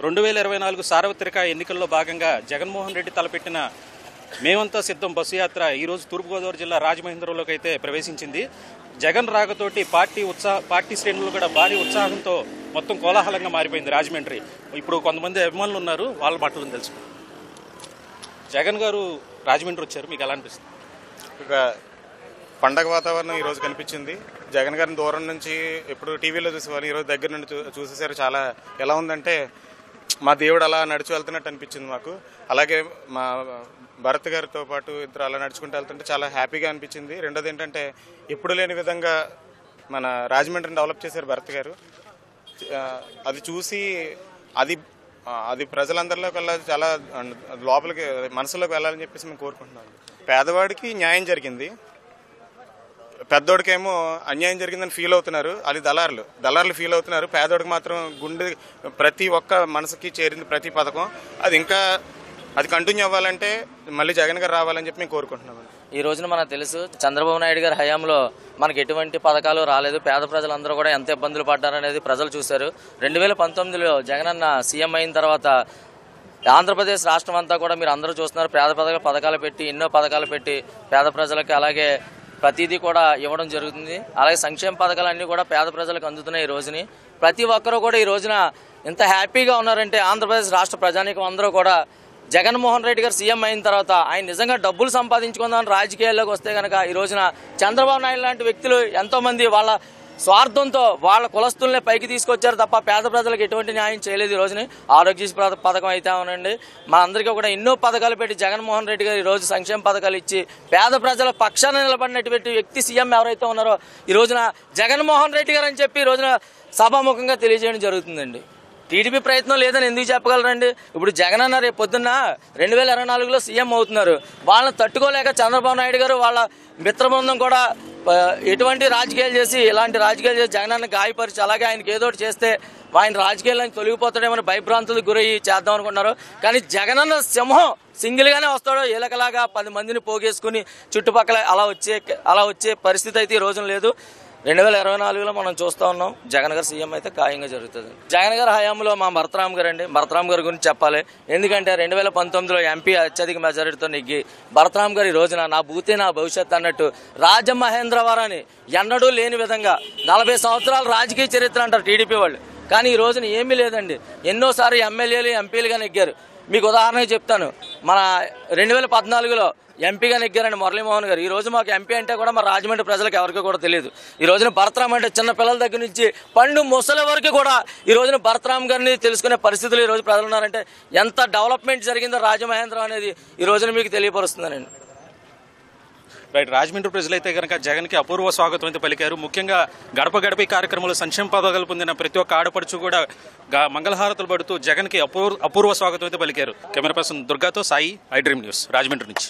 2024 సార్వత్రిక ఎన్నికల్లో భాగంగా జగన్మోహన్ రెడ్డి తలపెట్టిన మేమంతా సిద్ధం బస్సు యాత్ర ఈరోజు తూర్పుగోదావరి జిల్లా రాజమహేంద్రవరంలోకి అయితే ప్రవేశించింది. జగన్ రాకతోటి పార్టీ శ్రేణులు కూడా భారీ ఉత్సాహంతో మొత్తం కోలాహలంగా మారిపోయింది రాజమండ్రి. ఇప్పుడు కొంతమంది అభిమానులు ఉన్నారు, వాళ్ళ మాటలను తెలుసు. జగన్ గారు రాజమండ్రి వచ్చారు, మీకు ఎలా అనిపిస్తుంది? ఇక పండగ వాతావరణం ఈరోజు కనిపించింది. జగన్ గారిని దూరం నుంచి ఎప్పుడు టీవీలో చూసేవాళ్ళు, ఈరోజు దగ్గర నుండి చూసేసారు. చాలా ఎలా ఉందంటే మా దేవుడు అలా నడిచి వెళ్తున్నట్టు అనిపించింది మాకు. అలాగే మా భరత్ గారితో పాటు ఇద్దరు అలా నడుచుకుంటూ వెళ్తుంటే చాలా హ్యాపీగా అనిపించింది. రెండోది ఏంటంటే ఎప్పుడు లేని విధంగా మన రాజమండ్రిని డెవలప్ చేశారు భరత్ గారు. అది చూసి అది ప్రజలందరిలోకి వెళ్ళాలి, చాలా లోపలికి మనసులోకి వెళ్ళాలని చెప్పేసి మేము కోరుకుంటున్నాం. పేదవాడికి న్యాయం జరిగింది, పెద్దోడికేమో అన్యాయం జరిగిందని ఫీల్ అవుతున్నారు. అది దళారులు ఫీల్ అవుతున్నారు. పేదోడికి మాత్రం గుండె ప్రతి ఒక్క మనసుకి చేరింది ప్రతి పథకం. అది కంటిన్యూ అవ్వాలంటే మళ్ళీ జగన్ గారు రావాలని చెప్పి మేము కోరుకుంటున్నాం. ఈ రోజున మనకు తెలుసు, చంద్రబాబు నాయుడు గారి హయాంలో మనకి ఎటువంటి పథకాలు రాలేదు. పేద ప్రజలందరూ కూడా ఎంత ఇబ్బందులు పడ్డారనేది ప్రజలు చూశారు. 2019లో జగనన్న సీఎం అయిన తర్వాత ఆంధ్రప్రదేశ్ రాష్ట్రం అంతా కూడా మీరు అందరూ చూస్తున్నారు, పేద పథకాలు పెట్టి ఎన్నో పథకాలు పెట్టి పేద ప్రజలకి అలాగే ప్రతిదీ కూడా ఇవ్వడం జరుగుతుంది. అలాగే సంక్షేమ పథకాలన్నీ కూడా పేద ప్రజలకు అందుతున్నాయి. ఈ రోజుని ప్రతి ఒక్కరూ కూడా ఈ రోజున ఎంత హ్యాపీగా ఉన్నారంటే ఆంధ్రప్రదేశ్ రాష్ట్ర ప్రజానీకం అందరూ కూడా జగన్మోహన్ రెడ్డి గారు సీఎం అయిన తర్వాత ఆయన నిజంగా డబ్బులు సంపాదించుకుందామని రాజకీయాల్లోకి వస్తే కనుక ఈ రోజున చంద్రబాబు నాయుడు లాంటి వ్యక్తులు ఎంతోమంది వాళ్ళ స్వార్థంతో వాళ్ళ కులస్తుల్ని పైకి తీసుకొచ్చారు తప్ప పేద ప్రజలకు ఎటువంటి న్యాయం చేయలేదు. ఈ రోజుని ఆరోగ్యశ్రీ పథకం అయితే అవునండి, మనందరికీ కూడా ఎన్నో పథకాలు పెట్టి జగన్మోహన్ రెడ్డి గారు ఈ రోజు సంక్షేమ పథకాలు ఇచ్చి పేద ప్రజల పక్షాన నిలబడినటువంటి వ్యక్తి సీఎం ఎవరైతే ఉన్నారో ఈ రోజున జగన్మోహన్ రెడ్డి గారు అని చెప్పి ఈ రోజున సభాముఖంగా తెలియజేయడం జరుగుతుందండి. టీడీపీ ప్రయత్నం లేదని ఎందుకు చెప్పగలరండి? ఇప్పుడు జగన్ అన్న రేపు పొద్దున్న 2024లో సీఎం అవుతున్నారు. వాళ్ళని తట్టుకోలేక చంద్రబాబు నాయుడు గారు వాళ్ళ మిత్రబృందం కూడా ఎటువంటి రాజకీయాలు చేసి ఇలాంటి రాజకీయాలు చేసి జగన్ అన్న గాయపరిచి అలాగే ఆయనకి ఏదోటి చేస్తే ఆయన రాజకీయాలను తొలగిపోతాడేమని భయభ్రాంతులకు గురయ్యి చేద్దాం అనుకున్నారు. కానీ జగన్ అన్న సింహం సింగిల్గానే వస్తాడో ఏలకలాగా 10 మందిని పోగేసుకుని చుట్టుపక్కల అలా వచ్చే పరిస్థితి అయితే ఈ రోజున లేదు. 2024లో మనం చూస్తూ ఉన్నాం, జగన్ గారు సీఎం అయితే ఖాయంగా జరుగుతుంది. జగన్ గారి హయాంలో మా భరతరామ్ గారి గురించి చెప్పాలి. ఎందుకంటే 2019లో ఎంపీ అత్యధిక మెజారిటీతో నెగ్గి భరతరామ్ గారు ఈ రోజున నా భూతే నా భవిష్యత్ అన్నట్టు రాజమహేంద్రవరాన్ని ఎన్నడూ లేని విధంగా 40 సంవత్సరాల రాజకీయ చరిత్ర అంటారు టీడీపీ వాళ్ళు. కానీ ఈ రోజున ఏమీ లేదండి. ఎన్నోసార్లు ఎమ్మెల్యేలు ఎంపీలుగా నెగ్గారు. మీకు ఉదాహరణగా చెప్తాను, మన 2014లో ఎంపీగా నెగ్గారండి మురళీమోహన్ గారు. ఈ రోజు మాకు ఎంపీ అంటే కూడా మా రాజమండ్రి ప్రజలకు ఎవరికి కూడా తెలియదు. ఈ రోజున భరతరామ్ అంటే చిన్న పిల్లల దగ్గర నుంచి పండు ముసలి వరకు కూడా ఈ రోజున భరతరామ్ గారిని తెలుసుకునే పరిస్థితులు ఈ రోజు ప్రజలు ఉన్నారంటే ఎంత డెవలప్మెంట్ జరిగిందో రాజమహేంద్రం అనేది ఈ రోజున మీకు తెలియపరుస్తుందండి. రైట్, రాజమండ్రి ప్రజలైతే కనుక జగన్కి అపూర్వ స్వాగతం అయితే పలికారు. ముఖ్యంగా గడప గడప కార్యక్రమంలో సంక్షేమ పథకాలు పొందిన ప్రతి ఒక్క ఆడపడుచు కూడా మంగళహారతులు పడుతూ జగన్కి అపూర్వ స్వాగతం అయితే పలికారు. కెమెరా పర్సన్ దుర్గాతో Sai, I dream news, Rajahmundry నుంచి.